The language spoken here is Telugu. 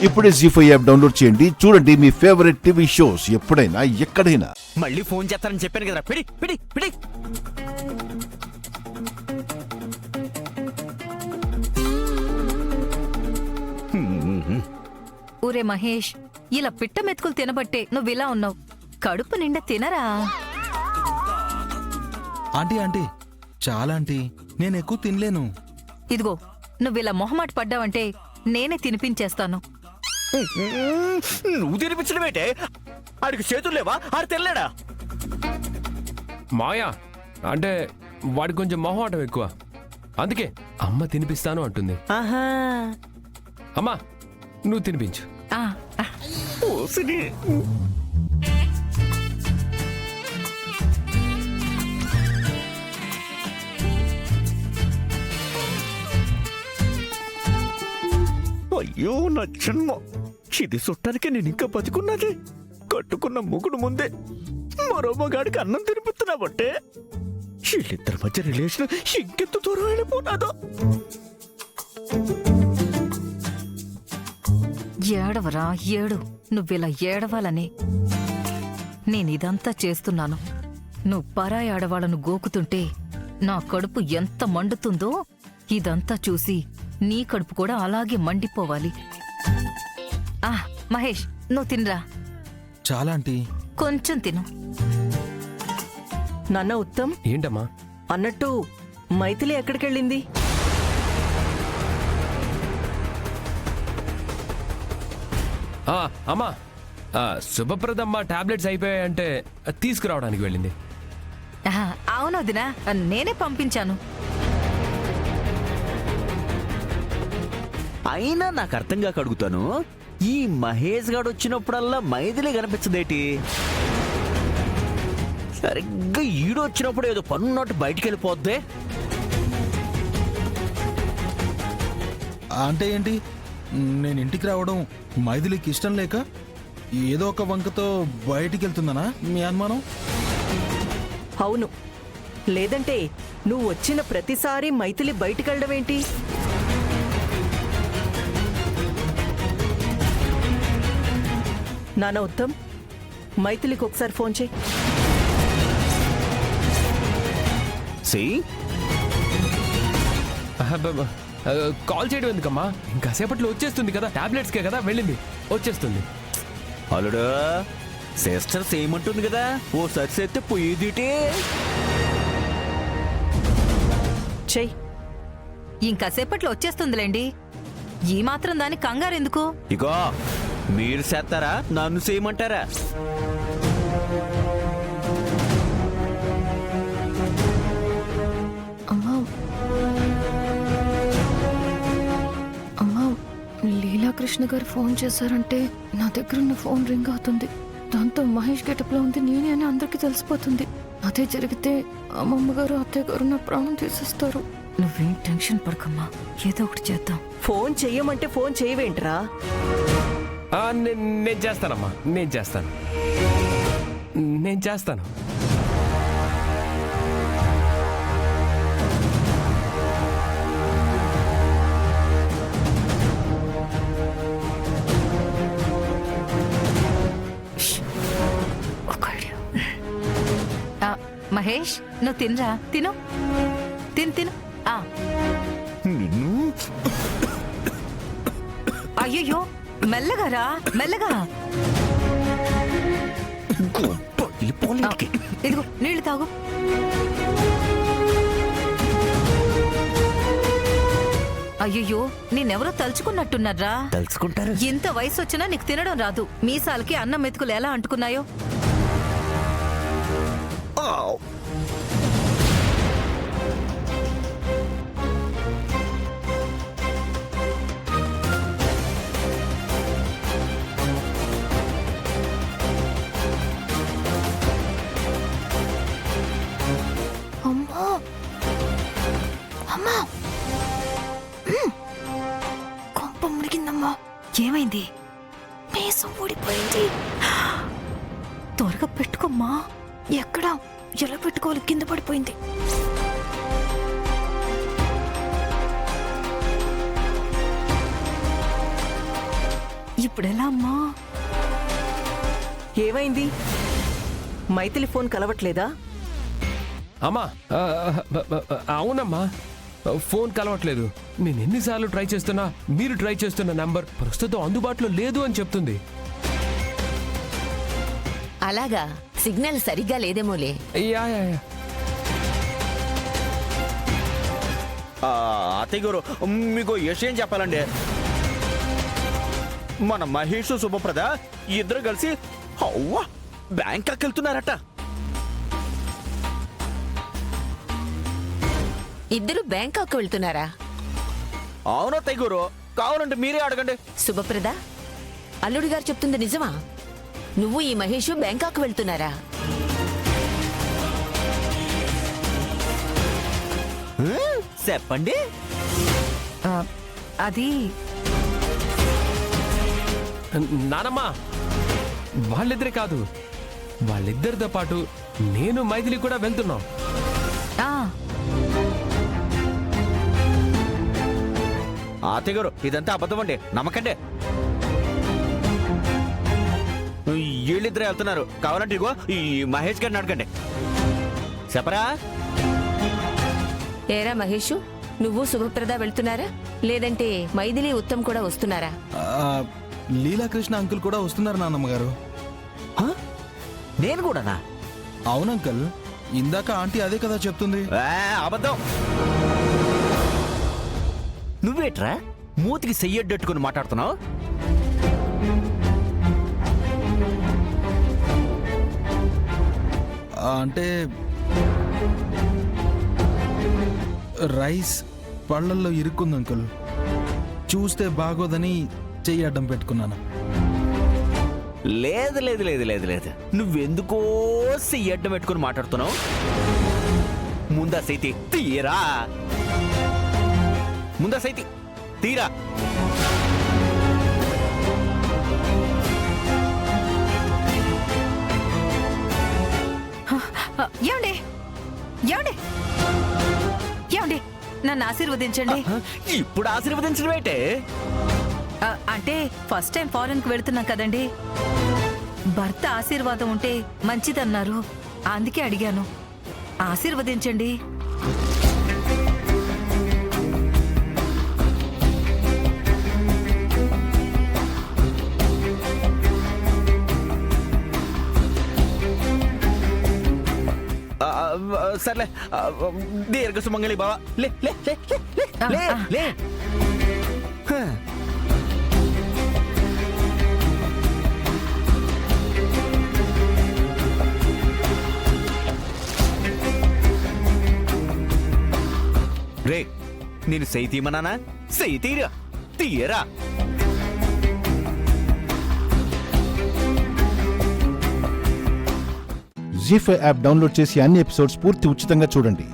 ఇప్పుడే జీ5 యాప్ డౌన్లోడ్ చేయండి. చూడండి మీ ఫేవరెట్ టీవీ షోస్ ఎప్పుడైనా ఎక్కడైనా. మళ్ళీ ఫోన్ చేస్తానని చెప్పాను కదరా. పిడి పిడి పిడి. ఊరే మహేష్, ఇలా పిట్ట మెతుకులు తినబట్టే నువ్విలా ఉన్నావు. కడుపు నిండా తినరా. ఆంటీ ఆంటీ చాలా ఆంటీ, నేను ఎక్కువ తినలేను. ఇదిగో, నువ్విలా మొహమాట పడ్డావంటే నేనే తినిపించేస్తాను. నువ్వు తినిపించడం ఏంటే? ఆడికి చేతులు లేవా? ఆడు తెల్లాడా? మాయా అంటే వాడికి కొంచెం మొహమాటం ఎక్కువ, అందుకే అమ్మ తినిపిస్తాను అంటుంది. ఆహా, అమ్మా నువ్వు తినిపించు. ఆ, ఆ, ఓసిని. అయ్యో నా జన్మ, ఇది చుట్టానికి నేను ఇంకా బతికున్నది. కట్టుకున్న ముగుడు ముందే మరో మగాడికి అన్నం తినిపిస్తున్నావంటే వీళ్ళిద్దరి మధ్య రిలేషన్ ఇంకెంత దూరం వెళ్ళిపోతాదో. ఏడవరా ఏడు. నువ్విలా ఏడవాలని నేనిదంతా చేస్తున్నాను. నువ్వు పరాయి ఆడవాళ్ళను గోకుతుంటే నా కడుపు ఎంత మండుతుందో ఇదంతా చూసి నీ కడుపు కూడా అలాగే మండిపోవాలి. మహేష్, నువ్వు తినరా. చాలా ఆంటీ. కొంచెం తిను. నాన్న ఉత్తమ్, ఏంటమ్మా? అన్నట్టు మైథిలి ఎక్కడికెళ్ళింది? అమ్మా, శుభప్రదమ్మ టాబ్లెట్స్ అయిపోయాయంటే తీసుకురావడానికి వెళ్ళింది. అవును వదినా, నేనే పంపించాను. అయినా నాకు అర్థం కాక అడుగుతాను, ఈ మహేష్ గాడు వచ్చినప్పుడల్లా మైథిలి కనిపించదేటి? సరిగ్గా ఈడు వచ్చినప్పుడు ఏదో పన్నున్నట్టు బయటికి వెళ్ళిపోద్దే. అంటే ఏంటి, నేను ఇంటికి రావడం మైథిలికి ఇష్టం లేక ఏదో ఒక వంకతో బయటికి వెళ్తుందనా మీ అనుమానం? అవును, లేదంటే నువ్వు వచ్చిన ప్రతిసారి మైథిలి బయటికెళ్ళడం ఏంటి? నాన్న ఉత్తమ్, మైథిలికి ఒకసారి ఫోన్ చేయి. కాల్ చేయడం ఎందుకమ్మా? ఇంకాసేపట్లో వచ్చేస్తుంది కదా, టాబ్లెట్స్కే కదా వెళ్ళింది, వచ్చేస్తుంది. అల్లుడు, సిస్టర్స్ ఏమంటుంది కదా, ఓ సరిసేస్తే పోయేదిటే. చెయ్యి. ఇంకాసేపట్లో వచ్చేస్తుందిలేండి. ఈ మాత్రం దాని కంగారెందుకు? ఇగో, మీరు చేస్తారా నన్ను చేయమంటారా? అమ్మా, లీలాకృష్ణ గారు ఫోన్ చేశారంటే నా దగ్గర ఉన్న ఫోన్ రింగ్ అవుతుంది. దాంతో మహేష్ గెటప్లో ఉంది నేనే అని అందరికీ తెలిసిపోతుంది. అదే జరిగితే అమ్మమ్మ గారు అత్తయ్య గారు నా ప్రాణం తీసేస్తారు. నువ్వేం టెన్షన్ పడకమ్మా, ఏదో ఒకటి చేద్దాం. ఫోన్ చెయ్యమంటే ఫోన్ చేయవేంట్రా? నేను చేస్తానమ్మా, నేను చేస్తాను. మహేష్, నువ్వు తినరా. తిను తిను. నిన్ను అయ్యో, మెల్లగా రా, మెల్లగా. ఇదిగో నీళ్లు తాగు. అయ్యో, నేనెవరో తలుచుకున్నట్టున్నారా? తలుచుకుంటారు. ఇంత వయసు వచ్చినా నీకు తినడం రాదు. మీసాలకి అన్నం మెతుకులు ఎలా అంటుకున్నాయో. అమ్మా అమ్మా, కొంప మునిగిందమ్మా. ఏమైంది? మీసం ఊడిపోయింది. త్వరగా పెట్టుకోమ్మా. ఎక్కడా, ఎలా పెట్టుకోవాలి? కింద పడిపోయింది. ఇప్పుడెలా అమ్మా? ఏమైంది? మైథిలి ఫోన్ కలవట్లేదా? అమ్మా అవునమ్మా, ఫోన్ కలవట్లేదు. నేను ఎన్నిసార్లు ట్రై చేస్తున్నా మీరు ట్రై చేస్తున్న నంబర్ ప్రస్తుతం అందుబాటులో లేదు అని చెప్తుంది. అలాగా, సిగ్నల్ సరిగ్గా లేదేమోలే. Yeah yeah yeah. అత్తయ్య గారు, మీకు విషయం చెప్పాలండి. మన మహేష్ శుభప్రద ఇద్దరు కలిసి బ్యాంకాక్ వెళ్తున్నారట. ఇద్దరు బ్యాంకాక్ వెళ్తున్నారా? అవును అత్తయ్య గారు, కావాలంటే మీరే అడగండి. శుభప్రద, అల్లుడి గారు చెప్తుంది నిజమా? నువ్వు ఈ మహేష్ బ్యాంకాక్ వెళ్తున్నారా? చెప్పండి. అది నానమ్మా, వాళ్ళిద్దరే కాదు, వాళ్ళిద్దరితో పాటు నేను మైథిలి కూడా వెళ్తున్నాం. ఆ, అత్తయ్య గారు, ఇదంతా అబద్ధం అండి, నమ్మకండి. వీళ్ళిద్దరే వెళ్తున్నారు. కావాలంటే ఇగో ఈ మహేష్ గారిని అడగండి. చెప్పరా? ఏరా మహేష్, నువ్వు శుభప్రద వెళ్తున్నారా? లేదంటే మైథిలి ఉత్తమ్ కూడా వస్తున్నారా? లీలాకృష్ణ అంకుల్ కూడా వస్తున్నారు నాన్నమ్మగారు. నేను కూడానా? అవును అంకుల్, ఇందాక ఆంటీ అదే కదా చెప్తుంది. అబద్ధం. నువ్వేట్రా మూతికి చెయ్యడ్డట్టుకుని మాట్లాడుతున్నావు? అంటే రైస్ పళ్ళల్లో ఇరుక్కుంది అంకుల్. చూస్తే బాగోదని చెయ్యి అడ్డం పెట్టుకున్నాను. లేదు లేదు లేదు లేదు లేదు, నువ్వెందుకో చెయ్యడ్డం పెట్టుకుని మాట్లాడుతున్నావు? ముందా సైతి తీరా, ముందా సైతి తీరా. ఏమండి ఏమండి ఏమండి, నన్ను ఆశీర్వదించండి. ఇప్పుడు ఆశీర్వదించడం ఏంటే? అంటే ఫస్ట్ టైం ఫారెన్ కి వెళ్తున్నాం కదండి, భర్త ఆశీర్వాదం ఉంటే మంచిదన్నారు, అందుకే అడిగాను. ఆశీర్వదించండి. సర్లే, దీర్ఘ సుమంగళి బావా, లే లే లే లే లే లే. రే, నేను సై తీయమన్నానా? సై తీరా, తీయరా. జీ5 యాప్ డౌన్లోడ్ చేసి అన్ని ఎపిసోడ్స్ పూర్తి ఉచితంగా చూడండి.